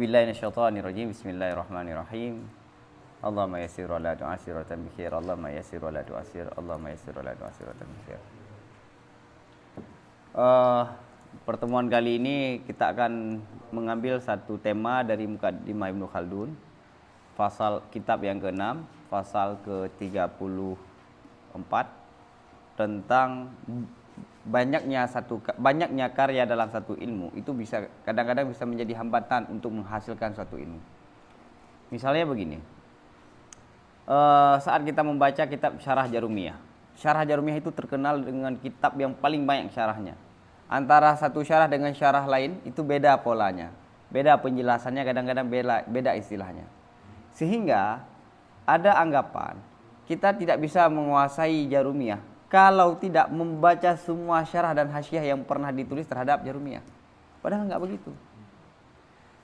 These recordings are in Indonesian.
Bismillahirrahmanirrahim. Bismillahirrahmanirrahim. Allahumma yassir wa la tu'assir wa tammi khair. Allahumma yassir wa la tu'assir. Allahumma yassir wa la tu'assir wa tammi khair. Pertemuan kali ini kita akan mengambil satu tema dari Muqaddimah Ibnu Khaldun, fasal kitab yang ke-6, fasal ke-34, tentang banyaknya karya dalam satu ilmu itu bisa kadang-kadang bisa menjadi hambatan untuk menghasilkan suatu ilmu. Misalnya begini, saat kita membaca kitab Syarah Jarumiyah itu terkenal dengan kitab yang paling banyak syarahnya. Antara satu syarah dengan syarah lain itu beda polanya, beda penjelasannya, kadang-kadang beda istilahnya. Sehingga ada anggapan kita tidak bisa menguasai Jarumiyah kalau tidak membaca semua syarah dan hasyiah yang pernah ditulis terhadap Jarumiyah. Padahal nggak begitu.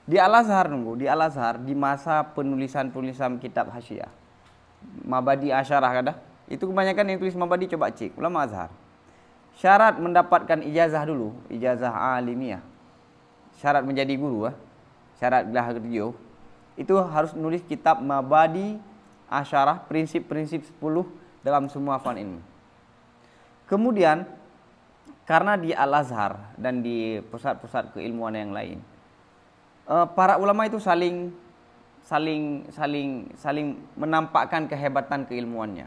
Di Al-Azhar di masa penulisan kitab hasyiah, Mabadi Asyarah kada, itu kebanyakan yang tulis Mabadi, coba cek ulama Azhar. Syarat mendapatkan ijazah dulu, ijazah alimiyah, syarat menjadi guru, syarat gelar kerja, itu harus nulis kitab Mabadi Asyarah, prinsip-prinsip 10 dalam semua fan ilmu. Kemudian karena di Al-Azhar dan di pusat-pusat keilmuan yang lain, para ulama itu saling menampakkan kehebatan keilmuannya.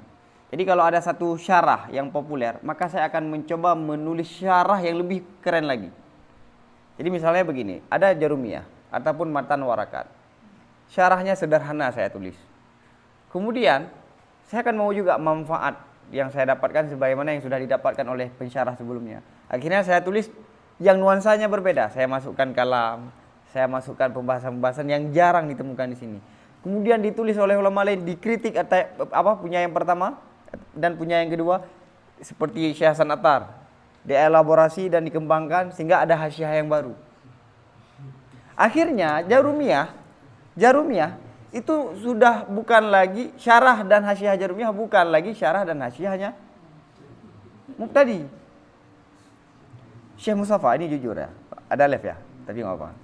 Jadi kalau ada satu syarah yang populer, maka saya akan mencoba menulis syarah yang lebih keren lagi. Jadi misalnya begini, ada Jarumiyah ataupun Matan Warakat. Syarahnya sederhana saya tulis. Kemudian saya akan mau juga manfaat yang saya dapatkan sebagaimana yang sudah didapatkan oleh pensyarah sebelumnya. Akhirnya saya tulis yang nuansanya berbeda. Saya masukkan kalam, saya masukkan pembahasan-pembahasan yang jarang ditemukan di sini. Kemudian ditulis oleh ulama lain, dikritik atau punya yang pertama dan punya yang kedua, seperti Syekh Hasan Attar, dielaborasi dan dikembangkan sehingga ada hasyiah yang baru. Akhirnya Jarumiyah itu sudah bukan lagi syarah dan hasyiah Jarumiyah, bukan lagi syarah dan hasyiahnya Muqtadi. Syekh Mustafa, ini jujur ya, ada live ya, tapi nggak apa-apa.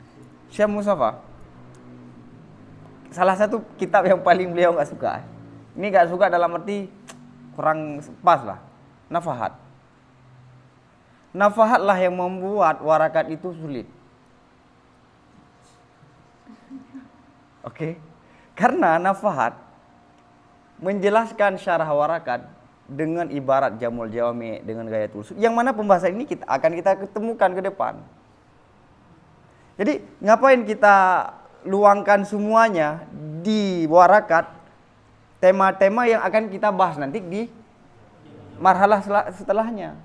Syekh Mustafa, salah satu kitab yang paling beliau nggak suka. Ini nggak suka dalam arti kurang pas lah. Nafahat lah yang membuat warakat itu sulit. Oke. Karena nafahat menjelaskan syarah warakat dengan ibarat jamul jawami, dengan gaya tulis, yang mana pembahasan ini akan kita ketemukan ke depan. Jadi ngapain kita luangkan semuanya di warakat, tema-tema yang akan kita bahas nanti di marhalah setelahnya.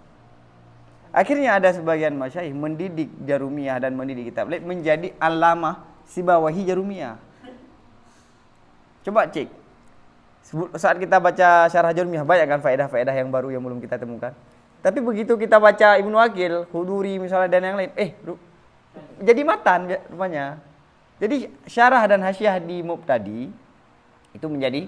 Akhirnya ada sebagian masyayikh mendidik Jarumiyah dan mendidik kitab lain menjadi alamah sibawahi Jarumiyah. Coba cek, saat kita baca syarah Jarumiyah banyak kan faedah-faedah yang baru yang belum kita temukan. Tapi begitu kita baca Ibnu Aqil, Khuduri misalnya dan yang lain, jadi matan rupanya. Jadi syarah dan hasyiah di Muqtadi itu menjadi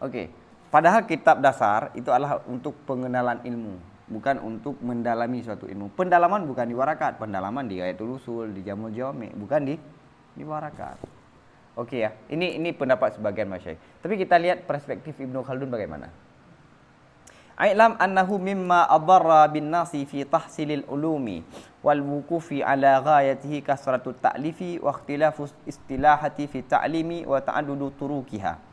Oke. Padahal kitab dasar itu adalah untuk pengenalan ilmu, bukan untuk mendalami suatu ilmu. Pendalaman bukan di warakat, pendalaman di Ghayatul Usul, di Jamul Jawami, bukan di warakat. Oke ya. Ini pendapat sebagian masyayikh. Tapi kita lihat perspektif Ibnu Khaldun bagaimana. Ailam annahu mimma adarra bin nasi fi tahsilil ulumi wal wuqufi ala ghayatihi kasratu ta'lifi wa ikhtilafu istilahati fi ta'limi wa ta'addudu turukiha.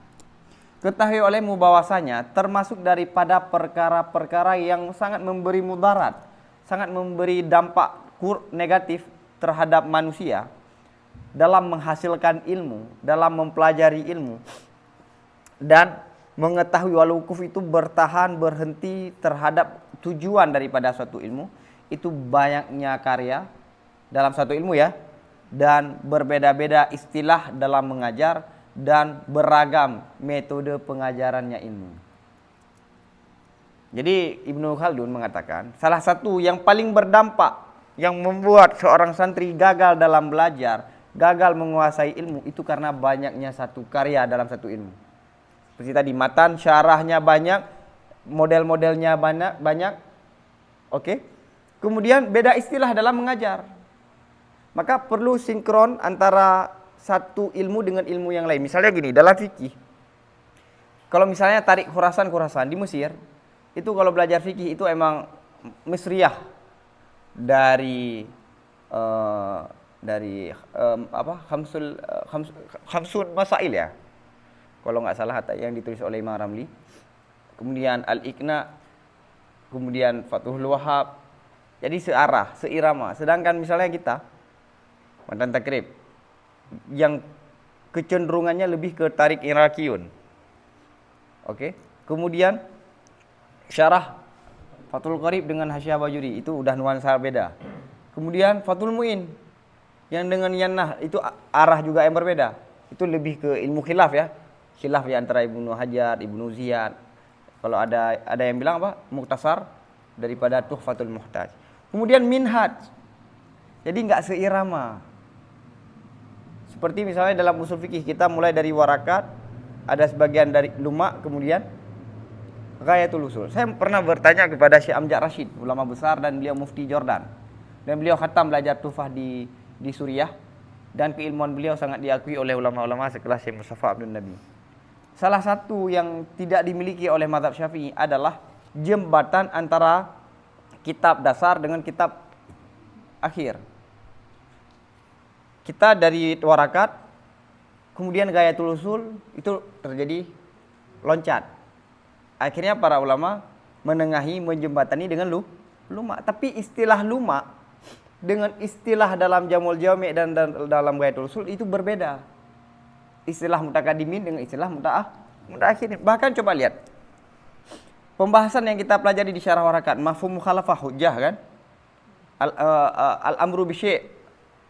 Ketahui olehmu bahwasanya termasuk daripada perkara-perkara yang sangat memberi mudarat, sangat memberi dampak negatif terhadap manusia dalam menghasilkan ilmu, dalam mempelajari ilmu, dan mengetahui wal-wukuf itu berhenti terhadap tujuan daripada suatu ilmu, itu banyaknya karya dalam suatu ilmu ya, dan berbeda-beda istilah dalam mengajar, dan beragam metode pengajarannya ilmu. Jadi Ibnu Khaldun mengatakan salah satu yang paling berdampak yang membuat seorang santri gagal dalam belajar, gagal menguasai ilmu itu karena banyaknya satu karya dalam satu ilmu. Seperti tadi matan, syarahnya banyak, model-modelnya banyak. Oke. Kemudian beda istilah dalam mengajar. Maka perlu sinkron antara satu ilmu dengan ilmu yang lain. Misalnya gini, dalam fikih. Kalau misalnya tarik Khurasan di Mesir, itu kalau belajar fikih itu emang Misriyah dari Khamsun Masail ya. Kalau nggak salah yang ditulis oleh Imam Ramli. Kemudian Al-Iqna, kemudian Fathul Wahhab. Jadi searah, seirama. Sedangkan misalnya kita Matan Takrib yang kecenderungannya lebih ke tarik Irakiyun. Oke. Kemudian syarah Fathul Qarib dengan Hasyiah Bajuri itu udah nuansa beda. Kemudian Fathul Muin yang dengan Yannah itu arah juga yang berbeda. Itu lebih ke ilmu khilaf ya. Khilaf di antara Ibnu Hajar, Ibnu Ziyad. Kalau ada yang bilang apa? Mukhtasar daripada Tuhfatul Muhtaj. Kemudian Minhaj. Jadi enggak seirama. Seperti misalnya dalam usul fikih kita mulai dari warakat, ada sebagian dari luma, kemudian Ghayatul Usul. Saya pernah bertanya kepada Syekh Amjad Rashid, ulama besar dan beliau mufti Jordan. Dan beliau khatam belajar Tufah di Suriah dan keilmuan beliau sangat diakui oleh ulama-ulama sekelas Syekh Mustafa Abdul Nabi. Salah satu yang tidak dimiliki oleh mazhab Syafi'i adalah jembatan antara kitab dasar dengan kitab akhir. Kita dari warakat, kemudian Ghayatul Usul itu terjadi loncat. Akhirnya para ulama menengahi, menjembatani dengan luma. Tapi istilah luma dengan istilah dalam Jamul Jami' dan dalam Ghayatul Usul itu berbeda. Istilah mutakadimin dengan istilah mutaakhirin. Bahkan coba lihat pembahasan yang kita pelajari di syarah warakat, mafhum mukhalafah hujjah kan? Al-amru bisyai'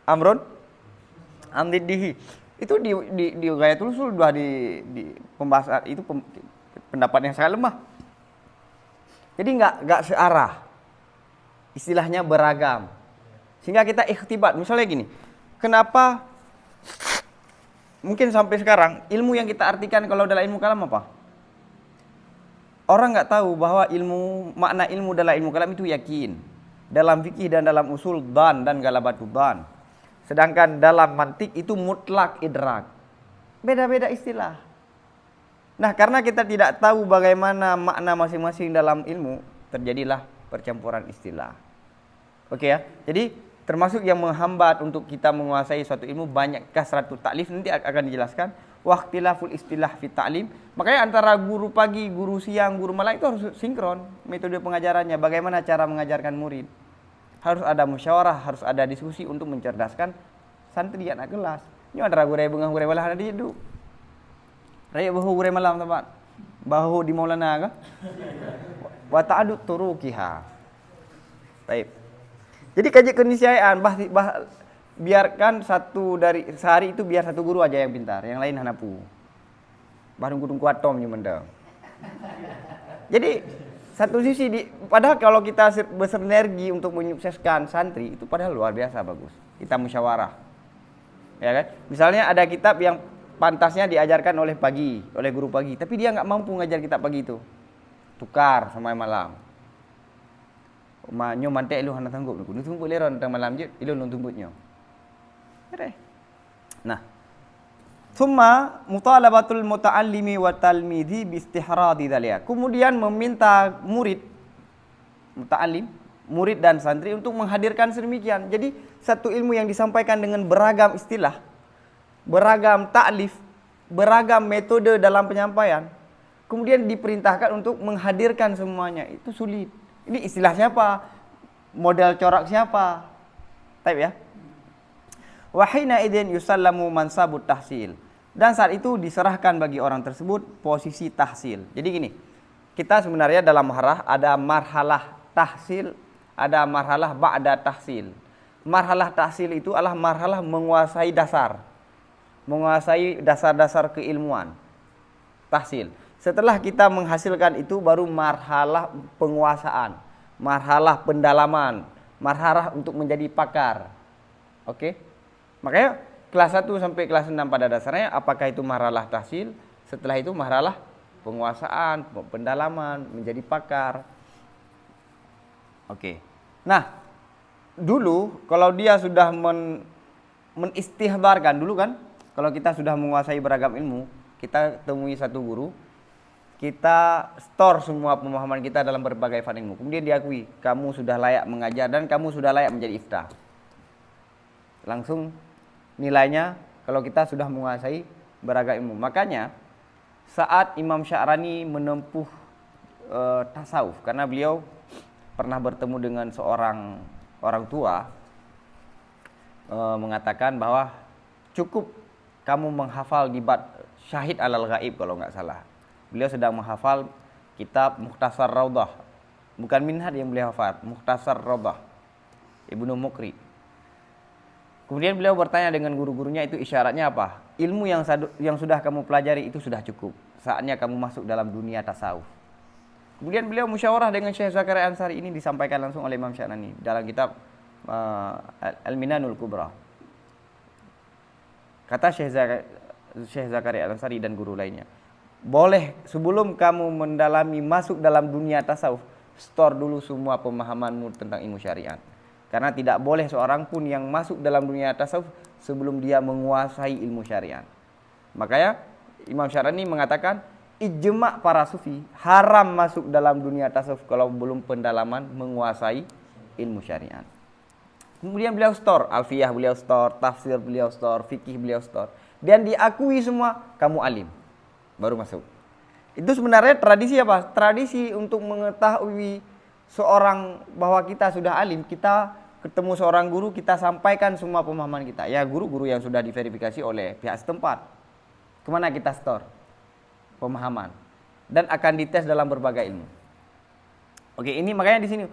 amrun amdiddihi. Itu di Ghayatul Usul sudah di pembahasan itu pendapat yang sangat lemah. Jadi enggak searah. Istilahnya beragam. Sehingga kita ikhtibat. Misalnya gini, kenapa mungkin sampai sekarang ilmu yang kita artikan kalau dalam ilmu kalam apa? Orang enggak tahu bahwa makna ilmu dalam ilmu kalam itu yakin. Dalam fikih dan dalam usul dan galabatud dan. Sedangkan dalam mantik itu mutlak idrak. Beda-beda istilah. Nah, karena kita tidak tahu bagaimana makna masing-masing dalam ilmu, terjadilah percampuran istilah. Oke ya. Jadi termasuk yang menghambat untuk kita menguasai suatu ilmu banyak kasratul ta'lif, nanti akan dijelaskan waqtilaful istilah fi ta'lim. Makanya antara guru pagi, guru siang, guru malam itu harus sinkron metode pengajarannya, bagaimana cara mengajarkan murid. Harus ada musyawarah, harus ada diskusi untuk mencerdaskan santri anak kelas. Ini antara gurai bengah gurai balah ada di hidup. Raya bahu gurai malam teman. Bahu di Maulana kan? Wa ta'adud turuqiha. Baik. Jadi kaji keniscayaan biarkan sehari itu biar satu guru aja yang pintar, yang lain hanapu. Baru gudung kuatom nyumenda. Jadi satu sisi padahal kalau kita bersinergi untuk menyukseskan santri itu padahal luar biasa bagus. Kita musyawarah. Ya kan? Misalnya ada kitab yang pantasnya diajarkan oleh guru pagi, tapi dia enggak mampu ngajar kitab pagi itu. Tukar sama malam. Nyo mantek lu hana tanggup nu tumbuk leron tang malam je, ilu nu tumbuknya. Nah, thumma mutalabatul muta'allimi wa talmidhi bi istihradi dzalia. Kemudian meminta murid dan santri untuk menghadirkan sedemikian. Jadi satu ilmu yang disampaikan dengan beragam istilah, beragam ta'lif, beragam metode dalam penyampaian, kemudian diperintahkan untuk menghadirkan semuanya. Itu sulit. Ini istilah siapa? Model corak siapa? Type ya. Wa hina idzin yusallamu mansabut tahsil. Dan saat itu diserahkan bagi orang tersebut posisi tahsil. Jadi gini, kita sebenarnya dalam marhalah ada marhalah tahsil, ada marhalah ba'da tahsil. Marhalah tahsil itu adalah marhalah menguasai dasar. Menguasai dasar-dasar keilmuan. Tahsil. Setelah kita menghasilkan itu baru marhalah penguasaan, marhalah pendalaman, marhalah untuk menjadi pakar. Oke? Makanya kelas 1 sampai kelas 6 pada dasarnya apakah itu marhalah tahsil, setelah itu marhalah penguasaan, pendalaman, menjadi pakar. Oke. Nah, dulu kalau dia sudah menistihbarkan dulu kan, kalau kita sudah menguasai beragam ilmu, kita temui satu guru, kita store semua pemahaman kita dalam berbagai fan ilmu. Kemudian diakui, kamu sudah layak mengajar dan kamu sudah layak menjadi iftah. Langsung nilainya kalau kita sudah menguasai beragam ilmu. Makanya saat Imam Sya'rani menempuh tasawuf, karena beliau pernah bertemu dengan seorang orang tua, mengatakan bahwa cukup kamu menghafal di bab Syahid alal Ghaib kalau nggak salah. Beliau sedang menghafal kitab Mukhtasar Raudhah. Bukan Minhaj yang beliau hafal, Mukhtasar Raudhah Ibnu Muqri. Kemudian beliau bertanya dengan guru-gurunya, itu isyaratnya apa? Ilmu yang sudah kamu pelajari itu sudah cukup. Saatnya kamu masuk dalam dunia tasawuf. Kemudian beliau musyawarah dengan Syekh Zakaria Ansari, ini disampaikan langsung oleh Imam Sya'rani dalam kitab Al-Minanul Kubra. Kata Syekh Zakaria Ansari dan guru lainnya, boleh sebelum kamu mendalami masuk dalam dunia tasawuf, store dulu semua pemahamanmu tentang ilmu syariat. Karena tidak boleh seorang pun yang masuk dalam dunia tasawuf sebelum dia menguasai ilmu syariat. Makanya Imam Sya'rani mengatakan, ijma' para sufi haram masuk dalam dunia tasawuf kalau belum pendalaman menguasai ilmu syariat. Kemudian beliau store, alfiyah beliau store, tafsir beliau store, fikih beliau store. Dan diakui semua, kamu alim. Baru masuk. Itu sebenarnya tradisi apa? Tradisi untuk mengetahui seorang bahwa kita sudah alim, kita ketemu seorang guru, kita sampaikan semua pemahaman kita. Ya guru-guru yang sudah diverifikasi oleh pihak setempat. Kemana kita store pemahaman dan akan dites dalam berbagai ilmu. Oke, ini makanya di sini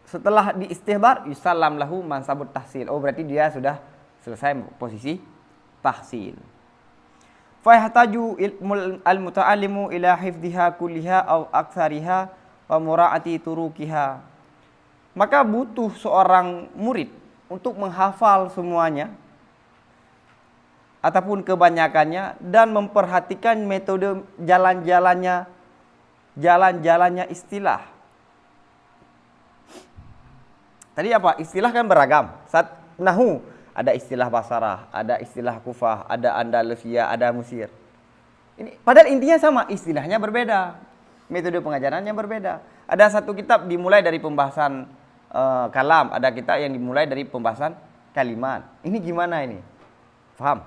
setelah diistihbar yusallam lahu mansabut tahsil. Oh, berarti dia sudah selesai posisi tahsil. Fa yahtaju ilmul al-muta'allimu ila hifdhiha kulliha aw aktsariha wa mura'ati turukiha. Maka butuh seorang murid untuk menghafal semuanya ataupun kebanyakannya dan memperhatikan metode jalan-jalannya istilah. Tadi apa? Istilah kan beragam. Saat nahu ada istilah Basrah, ada istilah Kufah, ada Andalusia, ada Mesir. Ini padahal intinya sama, istilahnya berbeda. Metode pengajarannya berbeda. Ada satu kitab dimulai dari pembahasan kalam, ada kitab yang dimulai dari pembahasan kalimat. Ini gimana ini? Faham?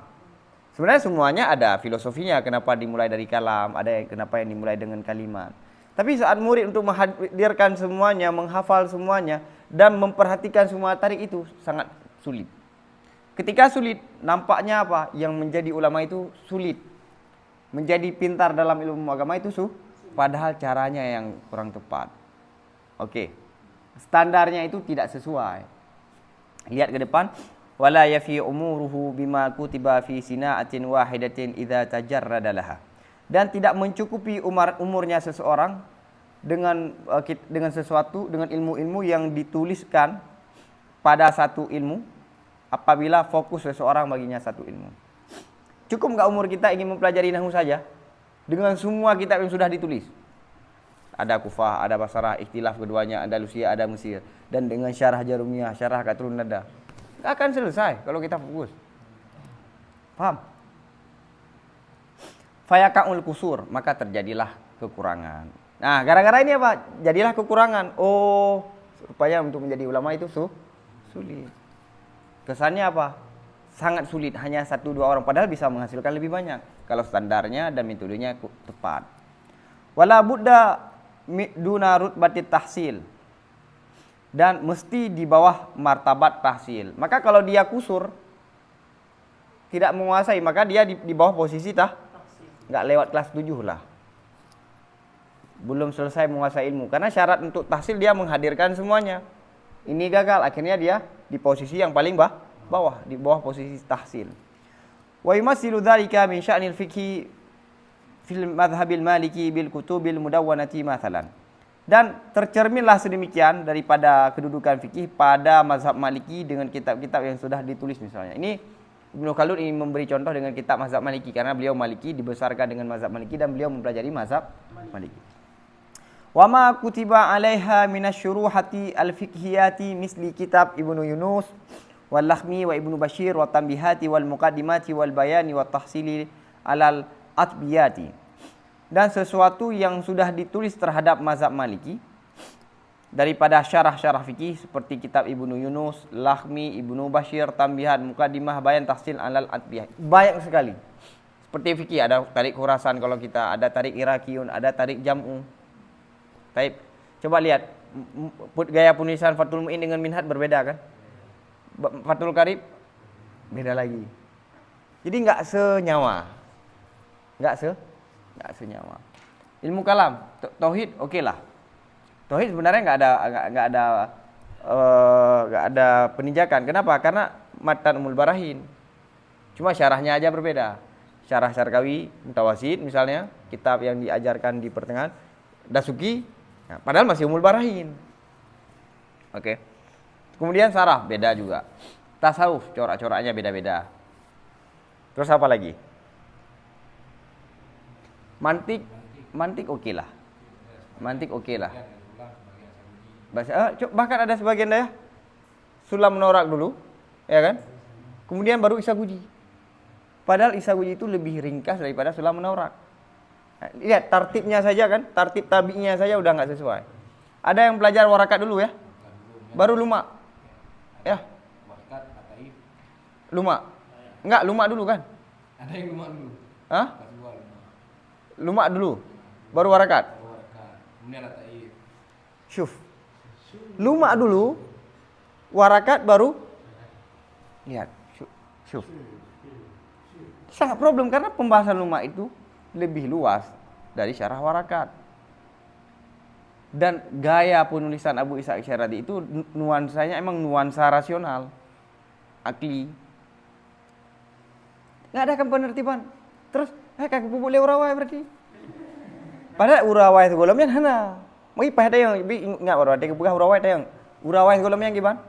Sebenarnya semuanya ada filosofinya, kenapa dimulai dari kalam, ada yang kenapa yang dimulai dengan kalimat. Tapi saat murid untuk menghadirkan semuanya, menghafal semuanya, dan memperhatikan semua tarik itu sangat sulit. Ketika sulit, nampaknya apa? Yang menjadi ulama itu sulit. Menjadi pintar dalam ilmu agama itu padahal caranya yang kurang tepat. Oke. Standarnya itu tidak sesuai. Lihat ke depan. Wala yafi umuruhu bima kutiba fi sina'atin wahidatin idza tajarrada laha. Dan tidak mencukupi umurnya seseorang dengan sesuatu, dengan ilmu-ilmu yang dituliskan pada satu ilmu apabila fokus seseorang baginya satu ilmu. Cukup enggak umur kita ingin mempelajari nahwu saja dengan semua kitab yang sudah ditulis? Ada Kufah, ada Basrah, ikhtilaf keduanya, Andalusia, ada Mesir, dan dengan syarah Jarumiyah, syarah Qatrun Nada. Akan selesai kalau kita fokus. Paham? Fayaqa'ul kusur, maka terjadilah kekurangan. Nah, gara-gara ini apa? Jadilah kekurangan. Oh, supaya untuk menjadi ulama itu sulit. Kesannya apa? Sangat sulit, hanya 1-2 orang, padahal bisa menghasilkan lebih banyak kalau standarnya dan metodenya tepat. Wala budda duna rutbatit tahsil. Dan mesti di bawah martabat tahsil. Maka kalau dia kusur, tidak menguasai, maka dia di bawah posisi nggak lewat kelas 7 lah. Belum selesai menguasai ilmu. Karena syarat untuk tahsil dia menghadirkan semuanya. Ini gagal, akhirnya dia di posisi yang paling bawah, di bawah posisi tahsil. Wa yumassilu dzalika min sya'nil fiqhi fil madhhabil maliki bil kutubil mudawwanati mathalan. Dan tercerminlah sedemikian daripada kedudukan fikih pada mazhab Maliki dengan kitab-kitab yang sudah ditulis misalnya. Ini Ibnu Khaldun ingin memberi contoh dengan kitab mazhab Maliki karena beliau Maliki, dibesarkan dengan mazhab Maliki dan beliau mempelajari mazhab Maliki. Wa ma kutiba 'alaiha minasyuruhati al-fiqhiyati misli kitab Ibnu Yunus wal Lakhmi wa Ibnu Bashir wa tanbihati wal muqaddimati wal bayani wa tahsili alal atbiyati. Dan sesuatu yang sudah ditulis terhadap mazhab Maliki daripada syarah-syarah fikih seperti kitab Ibnu Yunus, Lakhmi, Ibnu Bashir, Tambihat, Muqaddimah, Bayan, Tahsil alal atbiyah. Banyak sekali. Seperti fikih ada tarik Khurasan kalau kita, ada tarik Iraqiyun, ada tarik Jam'u. Baik. Coba lihat gaya penulisan Fathul Mu'in dengan Minhaj berbeda kan? Fathul Qarib beda lagi. Jadi enggak senyawa. Enggak senyawa. Ilmu kalam, tauhid oke lah. Tauhid sebenarnya enggak ada peninjakan. Kenapa? Karena Matan Umul Barahin. Cuma syarahnya aja berbeda. Syarah Syarkawi, Mutawasid misalnya, kitab yang diajarkan di pertengahan, Dasuki, nah, padahal masih Umul Barahin. Oke. Kemudian sarah beda juga. Tasawuf corak-coraknya beda-beda. Terus apa lagi? Mantik oke lah. Mantik oke lah. Bahkan ada sebagian daya Sulam Norak dulu, ya kan? Kemudian baru Isaguji. Padahal Isaguji itu lebih ringkas daripada Sulam Norak. Lihat tartibnya saja kan, tartib tabi'nya saja udah nggak sesuai. Ada yang belajar warakat dulu ya, baru lumak, ya. Lumak, enggak lumak dulu kan? Ada yang lumak dulu. Hah? Lumak dulu, baru warakat. Kemudian lataif. Syuf. Lumak dulu, warakat baru. Lihat, syuf. Sangat problem karena pembahasan lumak itu lebih luas dari syarah warakat. Dan gaya penulisan Abu Ishaq Syaradi itu nuansanya emang nuansa rasional, akli. Nggak ada kan penertiban. Terus, kaki pupuk le urawai berarti. Padahal urawai itu golamnya hana. Mai pah ada yang ingat baru ada kebuka urawai ada yang urawai golamnya gimana?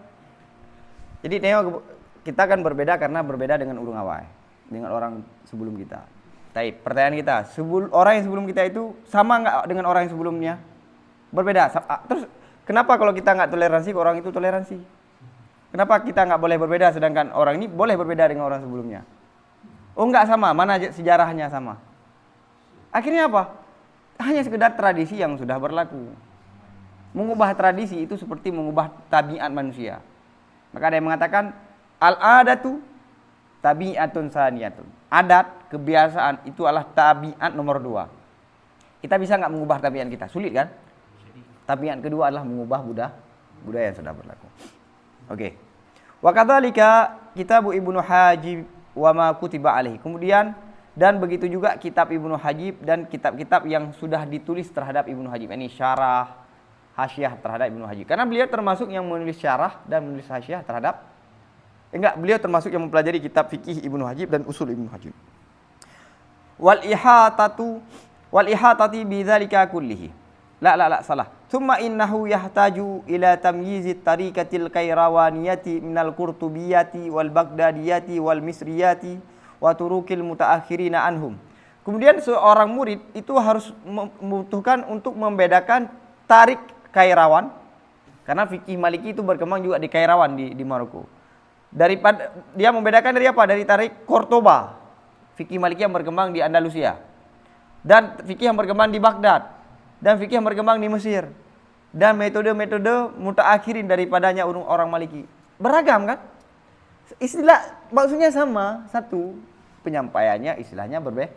Jadi tengok kita kan berbeda karena berbeda dengan urung awai, dengan orang sebelum kita. Baik, pertanyaan kita, orang yang sebelum kita itu sama nggak dengan orang yang sebelumnya? Berbeda. Terus kenapa kalau kita nggak toleransi, orang itu toleransi? Kenapa kita nggak boleh berbeda sedangkan orang ini boleh berbeda dengan orang sebelumnya? Oh nggak sama, mana sejarahnya sama? Akhirnya apa? Hanya sekedar tradisi yang sudah berlaku. Mengubah tradisi itu seperti mengubah tabiat manusia. Maka ada yang mengatakan al-adatu tabi'atun saniyatun. Adat, kebiasaan itu adalah tabiat nomor 2. Kita bisa nggak mengubah tabiat kita? Sulit kan? Tabiat kedua adalah mengubah budaya yang sudah berlaku. Oke. Wa kadzalika kitabu Ibnu Hajib wa ma kutiba alaihi. Kemudian dan begitu juga kitab Ibnu Hajib dan kitab-kitab yang sudah ditulis terhadap Ibnu Hajib. Ini syarah, hasyiah terhadap Ibnu Hajib. Karena beliau termasuk yang menulis syarah dan menulis hasyiah terhadap beliau termasuk yang mempelajari kitab fikih Ibnu Hajib dan usul Ibnu Hajib. Wal ihatati bidzalika kullihi. La, salah. Tsumma innahu yahtaju ila tamyizit tariqatil Qayrawaniyati minal Qurtubiyyati wal Baghdadiyati wal Misriyati wa turukil mutaakhirina anhum. Kemudian seorang murid itu harus membutuhkan untuk membedakan tarik Kairawan, karena fikih Maliki itu berkembang juga di Kairawan di Maroko. Daripada dia membedakan dari apa? Dari tarik Cordoba, fikih Maliki yang berkembang di Andalusia, dan fikih yang berkembang di Baghdad, dan fikih yang berkembang di Mesir, dan metode-metode mutaakhirin daripadanya orang Maliki. Beragam kan? Istilah maksudnya sama, satu, penyampaiannya istilahnya berbeda.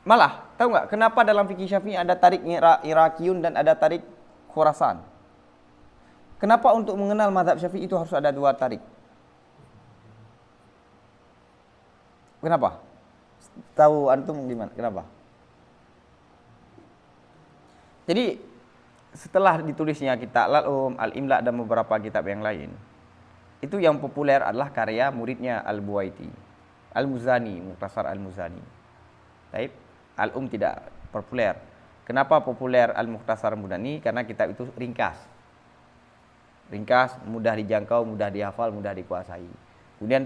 Malah, tahu nggak kenapa dalam fikih Syafi'i ada tarik Iraqiyun dan ada tarik Khurasan? Kenapa untuk mengenal mazhab Syafi'i itu harus ada 2 tarik? Kenapa? Tahu antum gimana? Kenapa? Jadi setelah ditulisnya kitab Al-Um, Al-Imla dan beberapa kitab yang lain, itu yang populer adalah karya muridnya Al-Buwaiti, Al-Muzani, Mukhtasar Al-Muzani. Taib, Al-Um tidak populer. Kenapa populer Al-Mukhtasar Al-Muzani? Karena kitab itu ringkas. Ringkas, mudah dijangkau, mudah dihafal, mudah dikuasai. Kemudian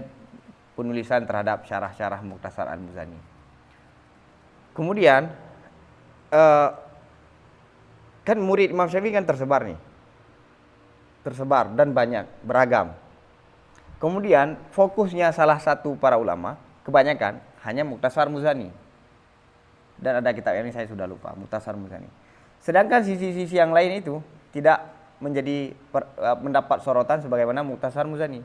penulisan terhadap syarah-syarah Mukhtasar Al-Muzani. Kemudian kan murid Imam Syafi'i kan tersebar nih. Tersebar dan banyak, beragam. Kemudian fokusnya salah satu para ulama, kebanyakan hanya Mukhtasar Muzani. Dan ada kitab ini saya sudah lupa, Mukhtasar Muzani. Sedangkan sisi-sisi yang lain itu tidak menjadi mendapat sorotan sebagaimana Mukhtasar Muzani.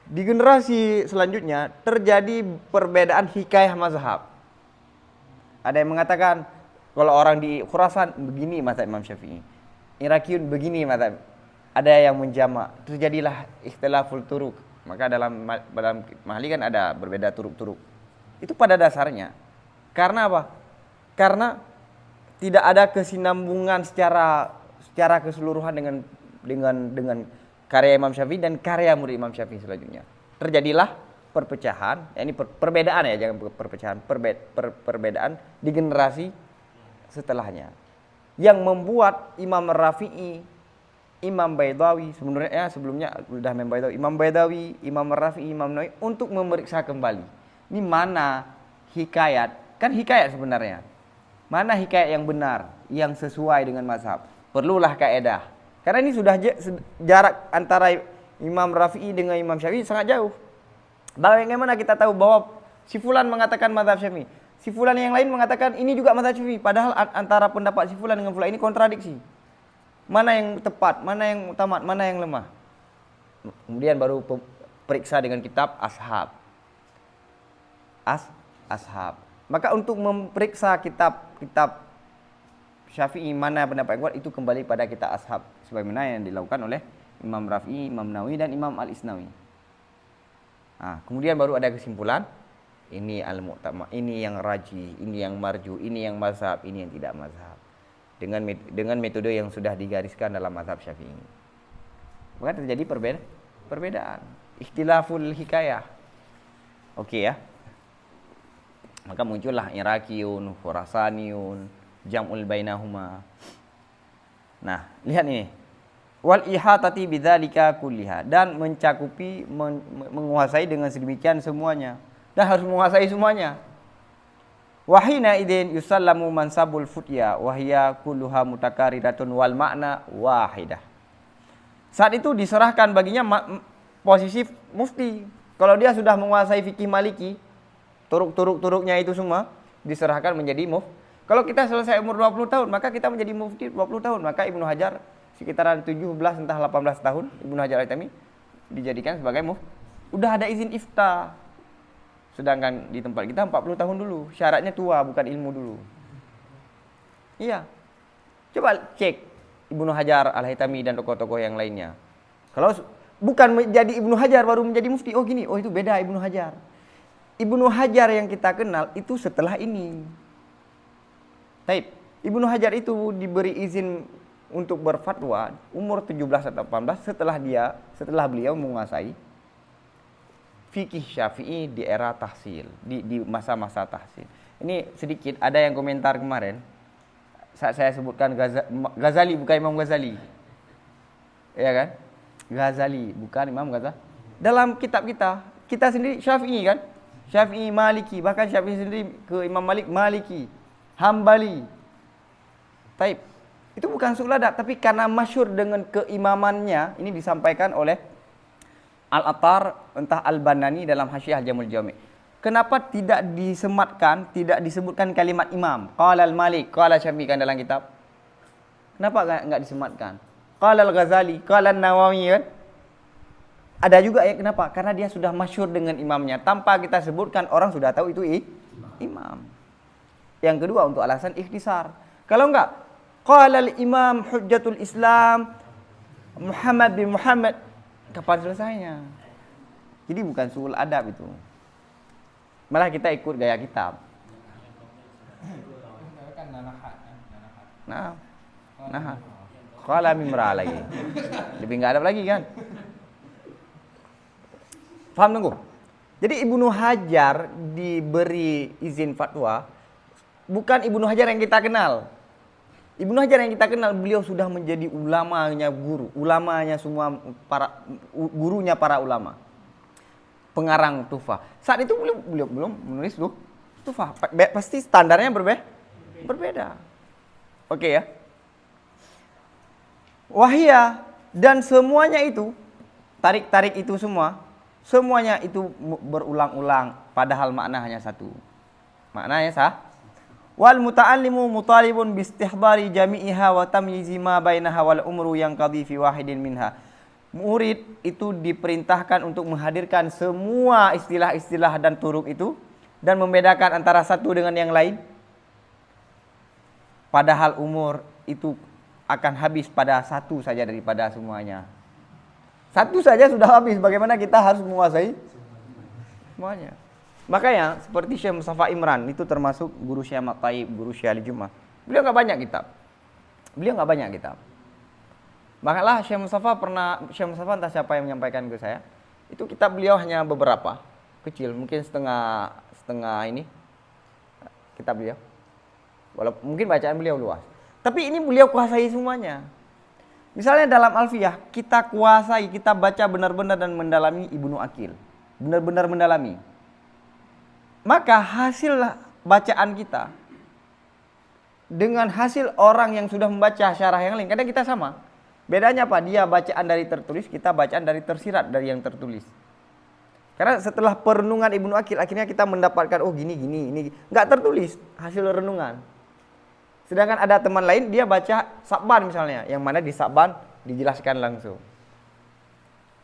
Di generasi selanjutnya terjadi perbedaan hikayah mazhab. Ada yang mengatakan kalau orang di Khurasan begini mazhab Imam Syafi'i, Iraqiyun begini mazhab. Ada yang menjamak, terjadilah ikhtilaful turuk. Maka dalam mahali kan ada berbeda turuk-turuk. Itu pada dasarnya karena apa? Karena tidak ada kesinambungan secara keseluruhan dengan karya Imam Syafi'i dan karya murid Imam Syafi'i selanjutnya. Terjadilah perpecahan, ini perbedaan ya, jangan perpecahan, perbedaan di generasi setelahnya. Yang membuat Imam Rafi'i, Imam Baidawi, sebelumnya sudah Imam Baidawi, Imam Rafi'i, Imam Nawawi untuk memeriksa kembali. Ini mana hikayat? Kan hikayat sebenarnya. Mana hikayat yang benar, yang sesuai dengan mazhab? Perlulah kaedah. Karena ini sudah jarak antara Imam Rafi'i dengan Imam Syafi'i sangat jauh. Bagaimana kita tahu bahwa si fulan mengatakan mazhab Syafi'i, si fulan yang lain mengatakan ini juga mazhab Syafi'i, padahal antara pendapat si fulan dengan fulan ini kontradiksi. Mana yang tepat, mana yang utamat, mana yang lemah. Kemudian baru periksa dengan kitab ashab. Ashab. Maka untuk memeriksa kitab Syafi'i mana pendapat yang kuat itu kembali pada kitab ashab sebagaimana yang dilakukan oleh Imam Rafi'i, Imam Nawawi dan Imam Al-Isnawi. Nah, kemudian baru ada kesimpulan, ini al-mu'tamad, ini yang rajih, ini yang marju, ini yang mazhab, ini yang tidak mazhab. Dengan metode yang sudah digariskan dalam mazhab Syafi'i. Maka terjadi perbedaan, ikhtilaful hikayah. Oke ya. Maka muncullah Iraqiyun, Khurasaniyun, jam'ul bainahuma. Nah, lihat ini. Wal ihatati bidzalika kulliha, dan mencakupi menguasai dengan sedemikian semuanya. Dan harus menguasai semuanya. Wahina idin yusallamu mansabul futya wahya kulluha mutakariratun wal makna wahidah. Saat itu diserahkan baginya posisi mufti. Kalau dia sudah menguasai fikih Maliki, turuk-turuknya itu semua diserahkan menjadi mufti. Kalau kita selesai umur 20 tahun, maka kita menjadi mufti 20 tahun. Maka Ibnu Hajar sekitaran 17 entah 18 tahun Ibnu Hajar Al-Haytami dijadikan sebagai mufti. Udah ada izin ifta. Sedangkan di tempat kita 40 tahun dulu. Syaratnya tua, bukan ilmu dulu. Iya. Coba cek Ibnu Hajar Al-Haytami dan tokoh-tokoh yang lainnya. Kalau bukan menjadi Ibnu Hajar baru menjadi mufti, oh gini, oh itu beda Ibnu Hajar. Ibnu Hajar yang kita kenal itu setelah ini. Taib. Ibnu Hajar itu diberi izin untuk berfatwa umur 17 atau 18 setelah beliau menguasai fikih Syafi'i di era tahsil, di masa-masa tahsil. Ini sedikit, ada yang komentar kemarin saat saya sebutkan Ghazali, bukan Imam Ghazali. Ya kan? Ghazali, bukan Imam Ghazali. Dalam kitab kita sendiri Syafi'i kan? Syafi'i, Maliki, bahkan Syafi'i sendiri ke Imam Malik, Maliki, Hambali. Taib. Itu bukan suul adab, tapi karena masyhur dengan keimamannya, ini disampaikan oleh Al-Attar entah Al-Banani dalam Hasyiah Jamul Jami'. Kenapa tidak disematkan, tidak disebutkan kalimat imam? Qala Al-Malik, qala Syafi'i kan dalam kitab. Kenapa enggak disematkan? Qala Al-Ghazali, qala An-Nawawi kan? Ada juga ya, kenapa? Karena dia sudah masyhur dengan imamnya. Tanpa kita sebutkan, orang sudah tahu itu imam. Yang kedua untuk alasan ikhtisar. Kalau enggak, qala Al-Imam Hujjatul Islam Muhammad bin Muhammad, kapan selesainya? Jadi bukan suul adab itu. Malah kita ikut gaya kitab. Nah. Qala mimra lagi. Lebih enggak adab lagi kan? Paham tunggu? Jadi Ibnu Hajar diberi izin fatwa bukan Ibnu Hajar yang kita kenal. Ibnu Hajar yang kita kenal, beliau sudah menjadi ulamanya guru, ulamanya semua gurunya para ulama. Pengarang Tuhfah. Saat itu beliau belum menulis tufah. Pasti standarnya berbeda. Oke ya. Wahia, dan semuanya itu, tarik-tarik itu semuanya itu berulang-ulang, padahal makna hanya satu. Maknanya sah. Wal muta'allimu mutalibun bistihdari jami'iha wa tamyizi ma bainaha wal umru yang qadhi fi wahidin minha. Murid itu diperintahkan untuk menghadirkan semua istilah-istilah dan turuk itu dan membedakan antara satu dengan yang lain. Padahal umur itu akan habis pada satu saja daripada semuanya. Satu saja sudah habis, bagaimana kita harus menguasai semuanya. Makanya seperti Syekh Mustafa Imran, itu termasuk guru Syekh Ahmad Thayyib, guru Syekh Ali Jummah. Beliau nggak banyak kitab. Makanya Syekh Mustafa entah siapa yang menyampaikan ke saya, itu kitab beliau hanya beberapa, kecil, mungkin setengah ini kitab beliau. Walaupun mungkin bacaan beliau luas. Tapi ini beliau kuasai semuanya. Misalnya dalam Alfiyah, kita kuasai, kita baca benar-benar dan mendalami Ibnu Aqil. Benar-benar mendalami. Maka hasil bacaan kita dengan hasil orang yang sudah membaca syarah yang lain, kadang kita sama. Bedanya apa? Dia bacaan dari tertulis, kita bacaan dari tersirat dari yang tertulis. Karena setelah perenungan Ibnu Aqil, akhirnya kita mendapatkan, oh gini, ini. Nggak tertulis, hasil renungan. Sedangkan ada teman lain, dia baca Sa'ban misalnya, yang mana di Sa'ban dijelaskan langsung.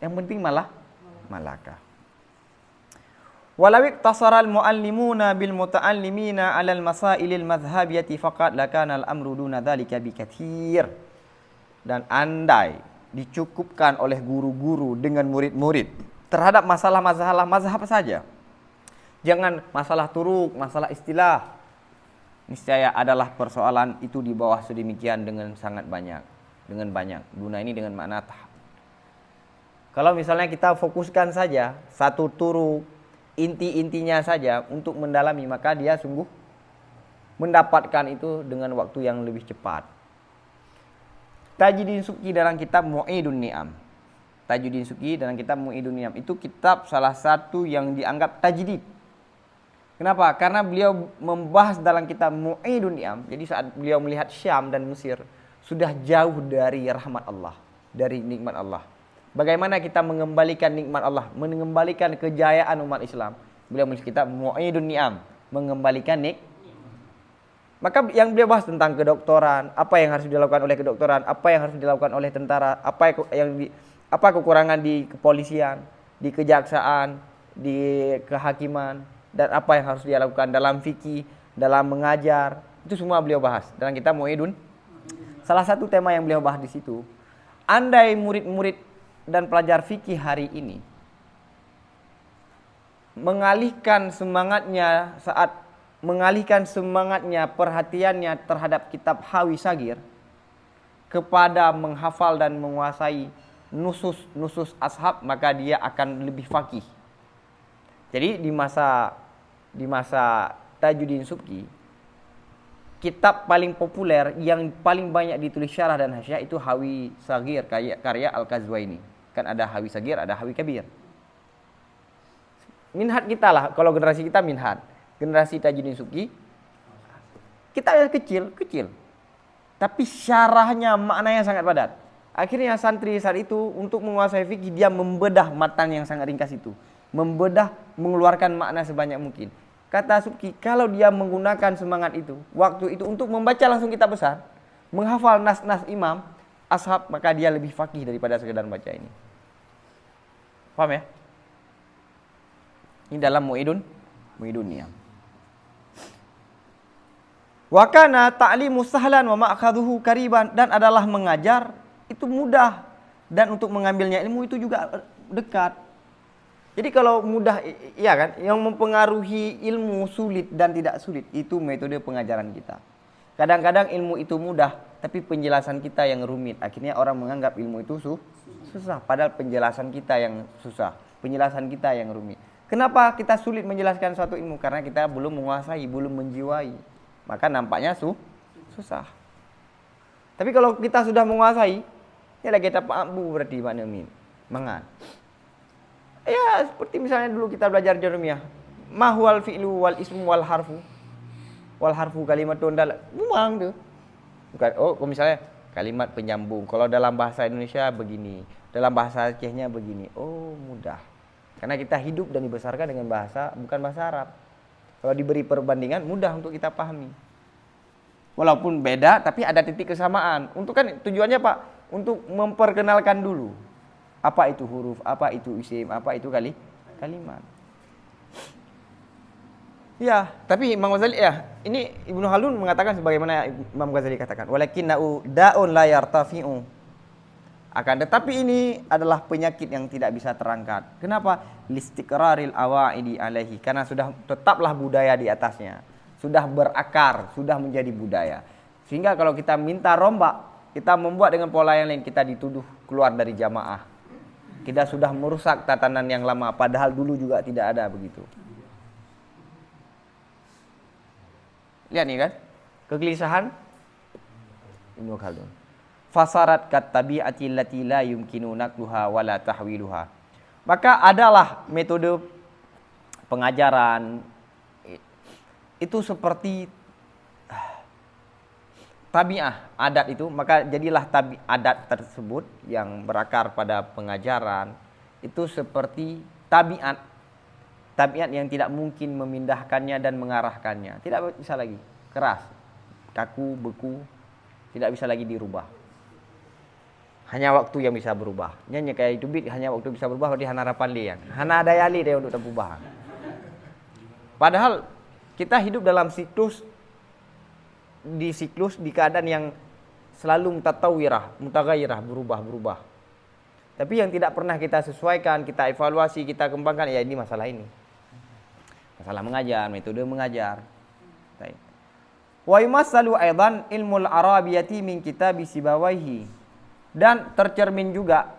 Yang penting malakah. Walau iktasara al-muallimuna bil muta'allimina 'ala al-masailil madhhabiyati faqat lakana al-amru duna dzalika bikatsir. Dan andai dicukupkan oleh guru-guru dengan murid-murid terhadap masalah-masalah mazhab saja. Jangan masalah turuk, masalah istilah. Niscaya adalah persoalan itu di bawah sedemikian dengan sangat banyak. Dengan banyak. Duna ini dengan makna kalau misalnya kita fokuskan saja satu turuk, inti-intinya saja untuk mendalami, maka dia sungguh mendapatkan itu dengan waktu yang lebih cepat. Tajuddin Subki dalam kitab Mu'idun Ni'am. Tajuddin Subki dalam kitab Mu'idun Ni'am itu kitab salah satu yang dianggap tajdid. Kenapa? Karena beliau membahas dalam kitab Mu'idun Ni'am. Jadi saat beliau melihat Syam dan Mesir sudah jauh dari rahmat Allah, dari nikmat Allah. Bagaimana kita mengembalikan nikmat Allah, mengembalikan kejayaan umat Islam. Beliau menulis kitab Mu'idun Ni'am, mengembalikan Maka yang beliau bahas tentang kedokteran, apa yang harus dilakukan oleh kedokteran, apa yang harus dilakukan oleh tentara, apa kekurangan di kepolisian, di kejaksaan, di kehakiman, dan apa yang harus dia lakukan dalam fikih, dalam mengajar. Itu semua beliau bahas dalam kitab Mu'idun. Salah satu tema yang beliau bahas di situ, andai murid-murid dan pelajar fikih hari ini mengalihkan semangatnya, perhatiannya terhadap kitab Hawi Sagir kepada menghafal dan menguasai nusus ashab, maka dia akan lebih faqih. Jadi di masa Tajuddin Subki, kitab paling populer yang paling banyak ditulis syarah dan hasyiah itu Hawi Sagir karya Al-Qazwaini. Kan ada Hawi Sagir, ada Hawi Kabir. Minhat kita lah, kalau generasi kita minhat. Generasi Tajuddin Subki, kita kecil, tapi syarahnya, maknanya sangat padat. Akhirnya santri saat itu untuk menguasai fikih, dia membedah matan yang sangat ringkas itu, mengeluarkan makna sebanyak mungkin. Kata Subki, kalau dia menggunakan semangat itu, waktu itu untuk membaca langsung kitab besar, menghafal nas-nas imam, ashab, maka dia lebih faqih daripada sekedar baca ini. Paham ya? Ini dalam Mu'idun Ni'am. Wa kana ta'limu sahlan wa ma'khadhuhu kariban, dan adalah mengajar itu mudah dan untuk mengambilnya ilmu itu juga dekat. Jadi kalau mudah, iya kan, yang mempengaruhi ilmu sulit dan tidak sulit itu metode pengajaran kita. Kadang-kadang ilmu itu mudah tapi penjelasan kita yang rumit. Akhirnya orang menganggap ilmu itu susah, padahal penjelasan kita yang susah, penjelasan kita yang rumit. Kenapa kita sulit menjelaskan suatu ilmu? Karena kita belum menguasai, belum menjiwai. Maka nampaknya susah. Tapi kalau kita sudah menguasai, ya lagi kita mampu berarti makna min. Mangan. Ya seperti misalnya dulu kita belajar Jarumiyah. Ma huwal fi'lu wal ismu wal harfu. Wal harfu kalimatun dal. Buang tu. Bukan, oh kalau misalnya kalimat penyambung. Kalau dalam bahasa Indonesia begini, dalam bahasa Acehnya begini. Oh, mudah. Karena kita hidup dan dibesarkan dengan bahasa bukan bahasa Arab. Kalau diberi perbandingan mudah untuk kita pahami. Walaupun beda tapi ada titik kesamaan. Untuk kan tujuannya Pak, untuk memperkenalkan dulu apa itu huruf, apa itu isim, apa itu kalimat. Ya, tapi Imam Ghazali ya, ini Ibnu Khaldun mengatakan sebagaimana Imam Ghazali katakan, walakinnau da'un la yartafi'u. Akan tetapi ini adalah penyakit yang tidak bisa terangkat. Kenapa? Listiqraril awaidi alaihi, karena sudah tetaplah budaya di atasnya. Sudah berakar, sudah menjadi budaya. Sehingga kalau kita minta rombak, kita membuat dengan pola yang lain, kita dituduh keluar dari jamaah. Kita sudah merusak tatanan yang lama, padahal dulu juga tidak ada begitu. Lihat nih kan, kegelisahan Ibnu Khaldun. Fasarat kat tabi'ati allati la yumkinu naqluha wala tahwiluha. Maka adalah metode pengajaran itu seperti tabi'ah, adat itu, maka jadilah adat tersebut yang berakar pada pengajaran itu seperti tabiat yang tidak mungkin memindahkannya dan mengarahkannya. Tidak bisa lagi, keras, kaku, beku, tidak bisa lagi dirubah. Hanya waktu yang bisa berubah. Nyanyi kayak itu bit, hanya waktu bisa berubah di harapan liang. Hana ada yali dia untuk berubah. Padahal kita hidup dalam siklus di keadaan yang selalu mutaghayyirah, berubah. Tapi yang tidak pernah kita sesuaikan, kita evaluasi, kita kembangkan, ya ini masalah ini. Masalah mengajar, metode mengajar. Baik. Wa yumassalu aidan ilmul arabiyyati min kitab Sibawayhi. Dan tercermin juga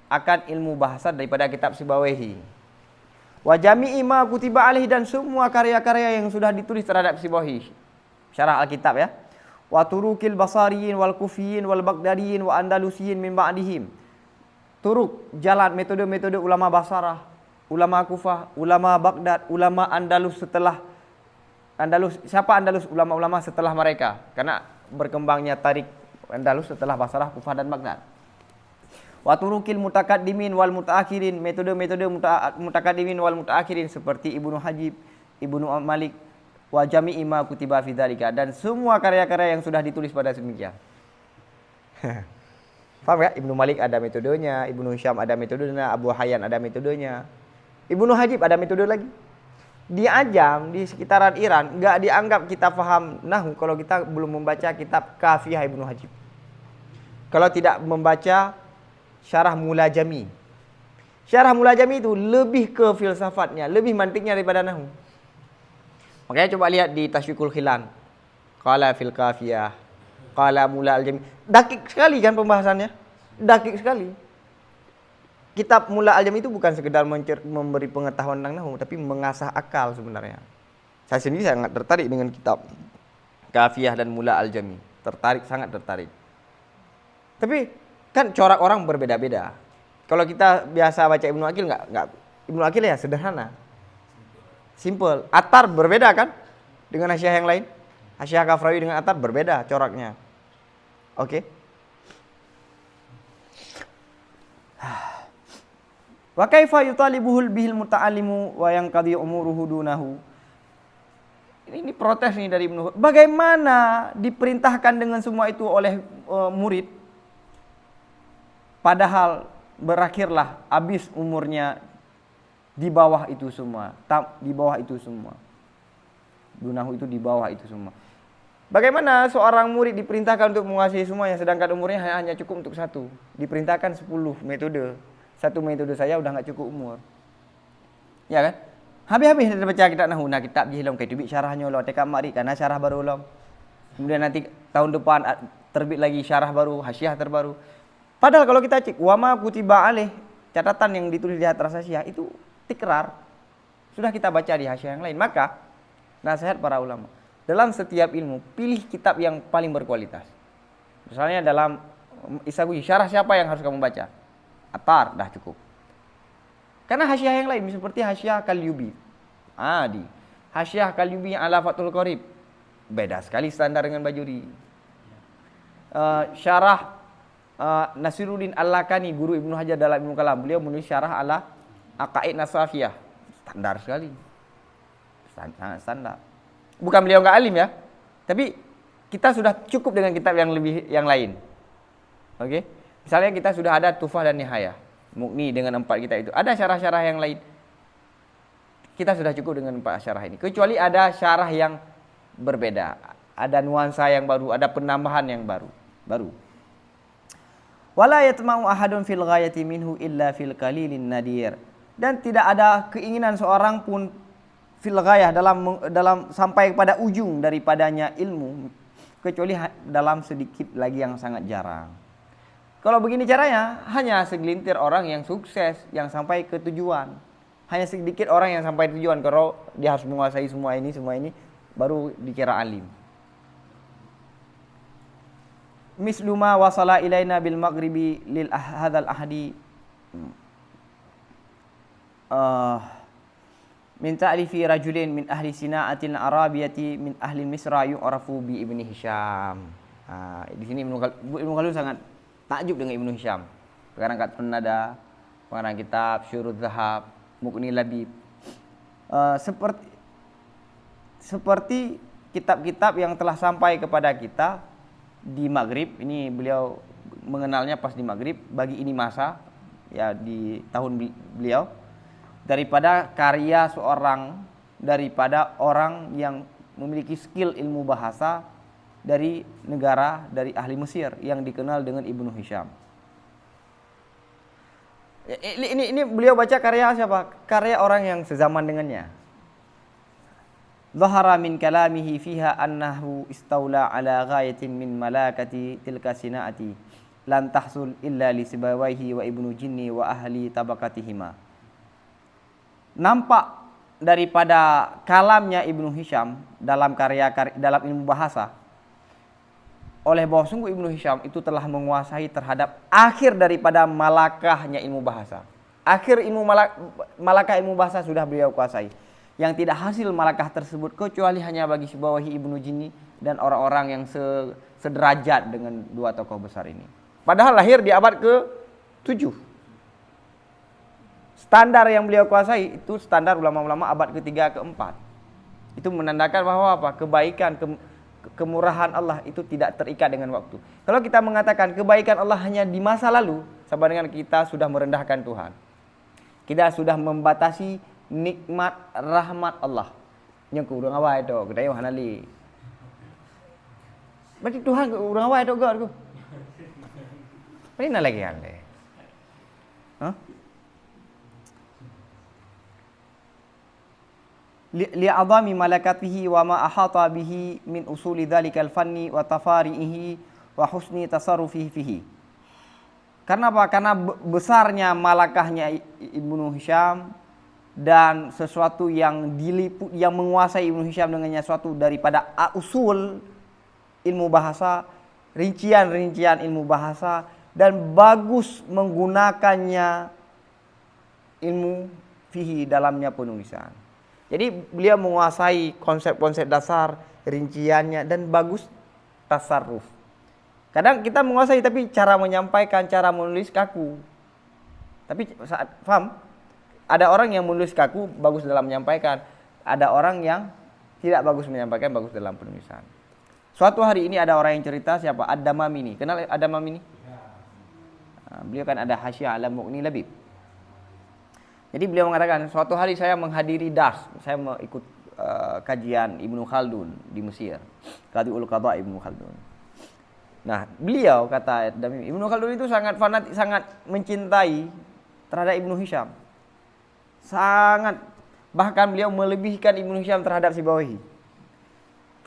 akan ilmu bahasa daripada kitab Sibawayhi. Wa jami'i ma kutiba alaihi, dan semua karya-karya yang sudah ditulis terhadap Sibawayhi. Syarah Alkitab ya. Wa turukil basariyin wal kufiyin wal baghdadiyin wa andalusiyin min ba'dihim. Turuk, jalan, metode-metode ulama Basrah, ulama Kufah, ulama Baghdad, ulama Andalus setelah Andalus. Siapa Andalus? Ulama-ulama setelah mereka. Karena berkembangnya tarik Andalus setelah Basrah, Kufah dan Baghdad. Wa turukil mutakaddimin wal mutaakhirin, metode-metode mutakaddimin wal mutaakhirin seperti Ibnu Hajib, Ibnu Malik, wa jami'i ma kutiba fi dzalika, dan semua karya-karya yang sudah ditulis pada demikian. Paham ya? Ibnu Malik ada metodenya, Ibnu Hisham ada metodenya, Abu Hayyan ada metodenya, Ibnu Hajib ada metode lagi. Di Ajam, di sekitaran Iran, nggak dianggap kita paham nahwu kalau kita belum membaca kitab Kafiyah Ibnu Hajib. Kalau tidak membaca Syarah Mulajami. Syarah Mulajami itu lebih ke filsafatnya, lebih mantiknya daripada nahwu. Makanya coba lihat di Tasyiqul Khilan. Qala fil Kafiyah, qala Mula al-Jami. Dakik sekali kan pembahasannya? Dakik sekali. Kitab Mula al-Jami itu bukan sekedar memberi pengetahuan tentang nahwu, tapi mengasah akal sebenarnya. Saya sendiri sangat tertarik dengan kitab Kafiyah dan Mula al-Jami. Sangat tertarik. Tapi kan corak orang berbeda-beda. Kalau kita biasa baca Ibnu Aqil enggak Ibnu Aqil ya sederhana. Simple. Atar berbeda kan dengan Hasyiah yang lain? Hasyiah Kafrawi dengan Atar berbeda coraknya. Oke. Wa kaifa yutalibuhul bihil muta'allimu wa yanqadi umuruhu dunahu. Ini protes nih dari Ibnu. Bagaimana diperintahkan dengan semua itu oleh murid? Padahal berakhirlah habis umurnya di bawah itu semua. Di bawah itu semua. Dunahu itu di bawah itu semua. Bagaimana seorang murid diperintahkan untuk menguasai semuanya, sedangkan umurnya hanya cukup untuk satu. Diperintahkan 10 metode. Satu metode saya udah nggak cukup umur. Ya kan? Habis-habis kita baca kitab nahwu, nah kitab jihilong kayak tubik syarahnya ulang, tekam mari karena syarah baru ulang. Kemudian nanti tahun depan terbit lagi syarah baru, hasyiah terbaru. Padahal kalau kita cek wama kutiba alaih, catatan yang ditulis di atas hasyiah itu tikrar. Sudah kita baca di hasyiah yang lain. Maka nasihat para ulama, dalam setiap ilmu pilih kitab yang paling berkualitas. Misalnya dalam Isaguji, syarah siapa yang harus kamu baca? Atar, dah cukup. Karena hasyiah yang lain seperti hasyiah Kalyubi, Adi. Hasyiah Kalyubi ala Fathul Qorib. Beda sekali standar dengan Bajuri. Syarah Nasiruddin Al-Lakani, guru Ibnu Hajar dalam Ilmu Kalam. Beliau menulis syarah ala Aqaid Nasafiyah. Standar sekali. Sangat standar. Bukan beliau enggak alim ya. Tapi kita sudah cukup dengan kitab yang lain. Oke. Misalnya kita sudah ada Tufah dan Nihayah. Mughni dengan 4 kitab itu. Ada syarah-syarah yang lain. Kita sudah cukup dengan 4 syarah ini. Kecuali ada syarah yang berbeda. Ada nuansa yang baru, ada penambahan yang baru. Wala yatma'u ahadun fil ghayati minhu illa fil qalilin nadir. Dan tidak ada keinginan seorang pun fil ghayah dalam sampai kepada ujung daripadanya ilmu kecuali dalam sedikit lagi yang sangat jarang. Kalau begini caranya, hanya segelintir orang yang sukses, yang sampai ke tujuan. Hanya sedikit orang yang sampai tujuan. Kalau dia harus menguasai semua ini, baru dikira alim. Misluma wasala ilaina bil maghribi lil hadzal ahdi. Min ta'lifi rajulin min ahli sina'atil arabiyati min ahli Misra yu'rafu bi Ibni Hisham. Di sini Ibnu Khaldun sangat takjub dengan Ibnu Hisham. Pengarang Qat'un Nada, pengarang kitab Syurud Zahab, Mughni Labib. Seperti kitab-kitab yang telah sampai kepada kita di Maghrib. Ini beliau mengenalnya pas di Maghrib, bagi ini masa ya di tahun beliau, daripada karya daripada orang yang memiliki skill ilmu bahasa dari ahli Mesir yang dikenal dengan Ibnu Hisham. Ini beliau baca karya siapa? Karya orang yang sezaman dengannya. Zahara min kalamihi fiha annahu istaula ala ghayatin min malakati tilka sina'ati lan tahsul illa li Sibawaihi wa Ibnu Jinni wa ahli tabaqatihima. Nampak daripada kalamnya Ibnu Hisham dalam dalam ilmu bahasa, oleh bahwa sungguh Ibnu Hisham itu telah menguasai terhadap akhir daripada malakahnya ilmu bahasa. Akhir malakah ilmu bahasa sudah beliau kuasai. Yang tidak hasil malakah tersebut kecuali hanya bagi Sibawaihi, Ibnu Jinni dan orang-orang yang sederajat dengan 2 tokoh besar ini. Padahal lahir di abad ke-7. Standar yang beliau kuasai itu standar ulama-ulama abad ke-3 ke-4. Itu menandakan bahwa apa? Kebaikan, kemurahan Allah itu tidak terikat dengan waktu. Kalau kita mengatakan kebaikan Allah hanya di masa lalu, sama dengan kita sudah merendahkan Tuhan. Kita sudah membatasi nikmat rahmat Allah. Yang kurang apa itu? Kita yang hanali. Berarti Tuhan kurang apa itu God? Ini lagi ande. Hah? Li'adhami malakatihi wa ma ahata bihi min usuli dhalikal fanni wa tafari'ihi wa husni tasarrufihi fihi. Karena apa? Karena besarnya malakahnya Ibnu Hisham dan sesuatu yang yang menguasai Ibnu Hisham dengannya suatu daripada usul ilmu bahasa, rincian-rincian ilmu bahasa, dan bagus menggunakannya ilmu fihi dalamnya penulisan. Jadi beliau menguasai konsep-konsep dasar, rinciannya, dan bagus tasarruf. Kadang kita menguasai tapi cara menyampaikan, cara menulis kaku. Tapi saat paham, ada orang yang menulis kaku bagus dalam menyampaikan, ada orang yang tidak bagus menyampaikan, bagus dalam penulisan. Suatu hari ini ada orang yang cerita, siapa? Ad-Damami ini. Kenal Ad-Damami ini? Beliau kan ada Hasyiah ala Mughni Labib. Jadi beliau mengatakan, suatu hari saya menghadiri saya mau ikut kajian Ibnu Khaldun di Mesir. Qadhiul Qadha Ibnu Khaldun. Nah, beliau kata Ibnu Khaldun itu sangat fanatik, sangat mencintai terhadap Ibnu Hisham. Sangat, bahkan beliau melebihkan Ibnu Hisham terhadap Sibawaihi.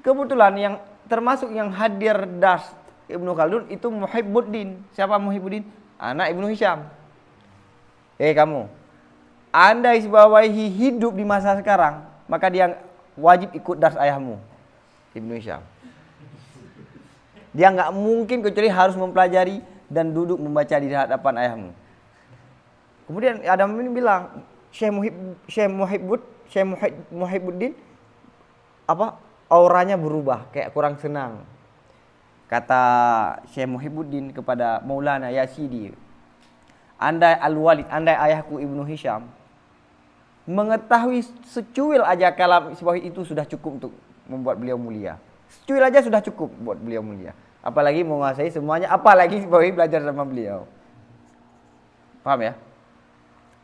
Kebetulan yang termasuk yang hadir das Ibnu Khaldun itu Muhibbuddin. Siapa Muhibbuddin? Anak Ibnu Hisham. Kamu, andai Sibawaihi hidup di masa sekarang, maka dia wajib ikut dars ayahmu, Ibnu Hisham. Dia nggak mungkin kecuali harus mempelajari dan duduk membaca di hadapan ayahmu. Kemudian Adam ini bilang, Syekh Muhibbud Syekh Muhibbuddin auranya berubah, kayak kurang senang. Kata Syekh Muhibbuddin kepada Maulana ya Sidi, andai Al-Walid, andai ayahku Ibnu Hisham mengetahui secuil aja kalam Ibnu itu sudah cukup untuk membuat beliau mulia. Secuil aja sudah cukup buat beliau mulia. Apalagi menguasai semuanya, apalagi Ibnu belajar sama beliau. Paham ya?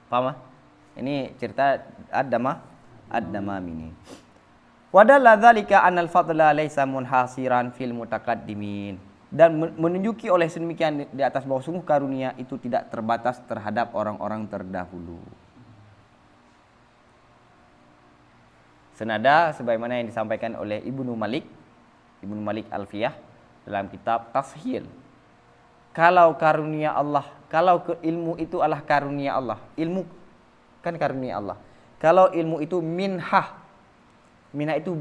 Paham? Ini cerita Ad-Damam ini. Wadalla dzalika anal fadla laisa munhasiran fil mutaqaddimin. Dan menunjuki oleh sedemikian di atas bahwa sungguh karunia itu tidak terbatas terhadap orang-orang terdahulu. Senada sebagaimana yang disampaikan oleh Ibnu Malik Alfiyah dalam kitab Tashil. Kalau karunia Allah, kalau ilmu itu adalah karunia Allah. Ilmu kan karunia Allah. Kalau ilmu itu minhah itu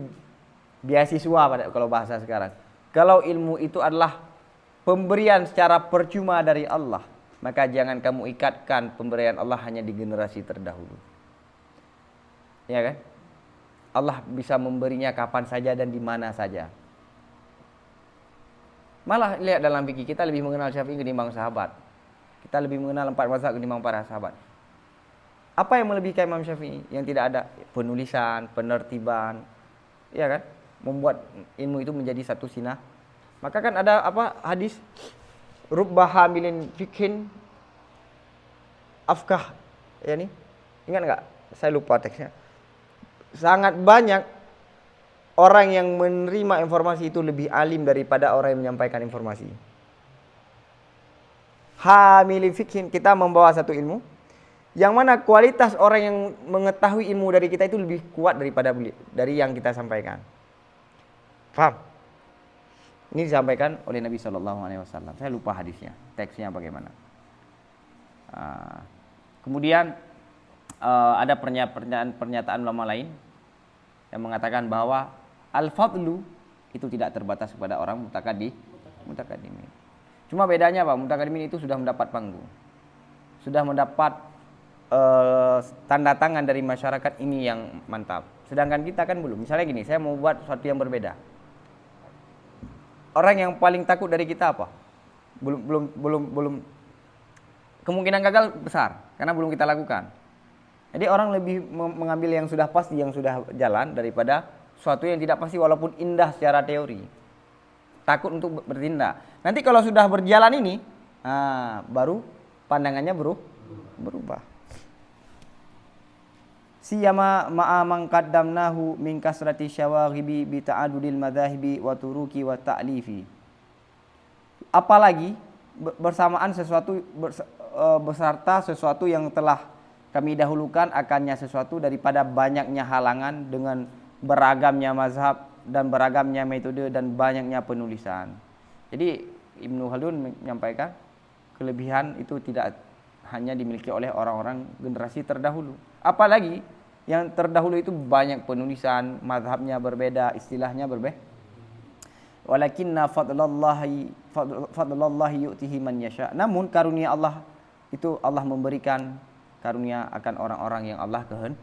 beasiswa kalau bahasa sekarang. Kalau ilmu itu adalah pemberian secara percuma dari Allah, maka jangan kamu ikatkan pemberian Allah hanya di generasi terdahulu. Ya kan? Allah bisa memberinya kapan saja dan di mana saja. Malah lihat dalam fikih kita lebih mengenal Syafi'i ketimbang sahabat. Kita lebih mengenal 4 mazhab ketimbang para sahabat. Apa yang melebihkan Imam Syafi'i? Yang tidak ada penulisan, penertiban, ya kan? Membuat ilmu itu menjadi satu sinah. Maka kan ada hadis rubba hamilin fikhin afkah, ya nih. Ingat enggak? Saya lupa teksnya. Sangat banyak orang yang menerima informasi itu lebih alim daripada orang yang menyampaikan informasi. Hamilin fikhin, kita membawa satu ilmu yang mana kualitas orang yang mengetahui ilmu dari kita itu lebih kuat daripada dari yang kita sampaikan. Paham? Ini disampaikan oleh Nabi SAW. Saya lupa hadisnya, teksnya bagaimana. Kemudian ada pernyataan ulama lain yang mengatakan bahwa al-fadlu itu tidak terbatas kepada orang mutakaddimin. Cuma bedanya apa? Mutakaddimin itu sudah mendapat panggung, sudah mendapat tanda tangan dari masyarakat ini yang mantap. Sedangkan kita kan belum. Misalnya gini, saya mau buat sesuatu yang berbeda. Orang yang paling takut dari kita apa? Belum kemungkinan gagal besar karena belum kita lakukan. Jadi orang lebih mengambil yang sudah pasti, yang sudah jalan daripada sesuatu yang tidak pasti walaupun indah secara teori. Takut untuk bertindak. Nanti kalau sudah berjalan ini, baru pandangannya berubah. Siyama ma'a man qaddamnahu min kasrati syawaghibi bi ta'adudil madzahibi wa turuki wa ta'lifi. Apalagi bersamaan beserta sesuatu yang telah kami dahulukan akannya sesuatu daripada banyaknya halangan dengan beragamnya mazhab dan beragamnya metode dan banyaknya penulisan. Jadi Ibnu Khaldun menyampaikan kelebihan itu tidak hanya dimiliki oleh orang-orang generasi terdahulu. Apalagi yang terdahulu itu banyak penulisan, mazhabnya berbeda, istilahnya berbeda. Walakinna fadlallahi yu'tihi man yasha. Namun karunia Allah itu Allah memberikan karunia akan orang-orang yang Allah kehendaki.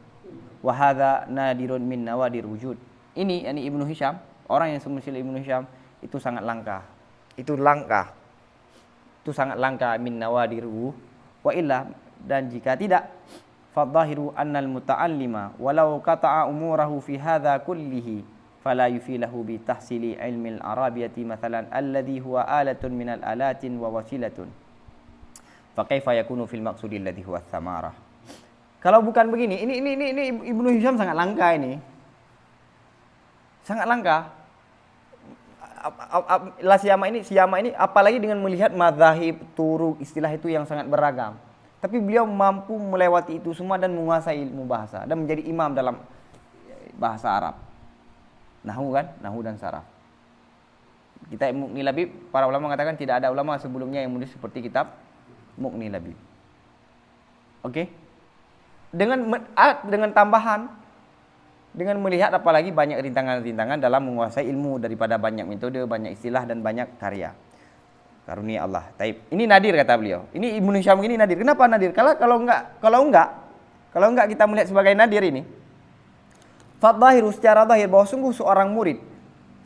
Wa hadza nadirun min nawadir wujud. Ini yakni Ibnu Hisham, orang yang semisal Ibnu Hisham itu sangat langka. Itu sangat langka min nawadir wa illa, dan jika tidak fadhahiru annal muta'allima walau qata'a umurahu fi hadza kullihi fala yufilahu bi tahsili ilmi al-arabiyyati mathalan alladhi huwa alatun minal alatin wa wasilatun. Fakaifa yakunu fil maqsudil ladzi huwa tsamarah. Kalau bukan begini, ini Ibnu Hisham sangat langka ini. Sangat langka. Siyama ini apalagi dengan melihat mazhab, turuk, istilah itu yang sangat beragam. Tapi beliau mampu melewati itu semua dan menguasai ilmu bahasa dan menjadi imam dalam bahasa Arab. Nahwu kan? Nahwu dan saraf. Kita Mughni Labib, para ulama mengatakan tidak ada ulama sebelumnya yang menulis seperti kitab Mughni Labib. Oke? Dengan tambahan, dengan melihat apalagi banyak rintangan-rintangan dalam menguasai ilmu daripada banyak metode, banyak istilah dan banyak karya. Karunia Allah. Taib. Ini nadir kata beliau. Ini Ibnu Hisham ini nadir. Kenapa nadir? Kalau enggak kita melihat sebagai nadir ini, Fadzahiru secara zahir bahwa sungguh seorang murid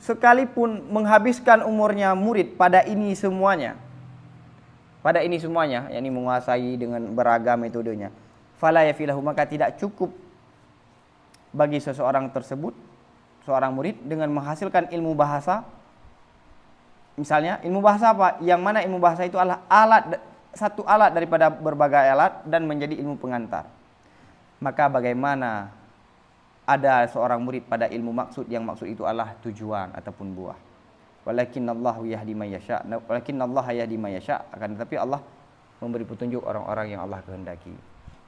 sekalipun menghabiskan umurnya murid pada ini semuanya, yakni menguasai dengan beragam metodenya, fala yafilahu, maka tidak cukup bagi seseorang tersebut, seorang murid, dengan menghasilkan ilmu bahasa. Misalnya ilmu bahasa apa? Yang mana ilmu bahasa itu adalah satu alat daripada berbagai alat dan menjadi ilmu pengantar. Maka bagaimana ada seorang murid pada ilmu maksud, yang maksud itu adalah tujuan ataupun buah. Walakinnallahu yahdi may yasha. Walakinnallaha yahdi may yasha. Akan tetapi Allah memberi petunjuk orang-orang yang Allah kehendaki.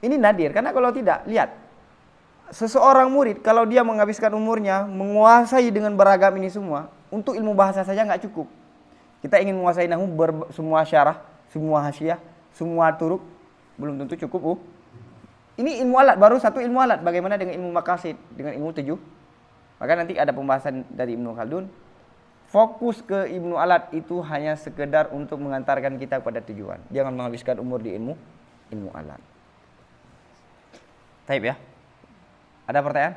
Ini nadir, karena kalau tidak, lihat, seseorang murid kalau dia menghabiskan umurnya menguasai dengan beragam ini semua, untuk ilmu bahasa saja nggak cukup. Kita ingin menguasai nahwu, semua syarah, semua hasyiyah, semua turuk, belum tentu cukup. Ini ilmu alat, baru satu ilmu alat. Bagaimana dengan ilmu maqasid, dengan ilmu tujuh? Maka nanti ada pembahasan dari Ibnu Khaldun. Fokus ke ilmu alat itu hanya sekedar untuk mengantarkan kita pada tujuan. Jangan menghabiskan umur di ilmu alat. Taib ya. Ada pertanyaan?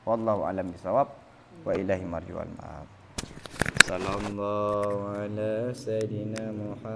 Wallahu a'lam bishawab wa ilahi marji'ul ma'ab. Sallallahu ala sayyidina Muhammad.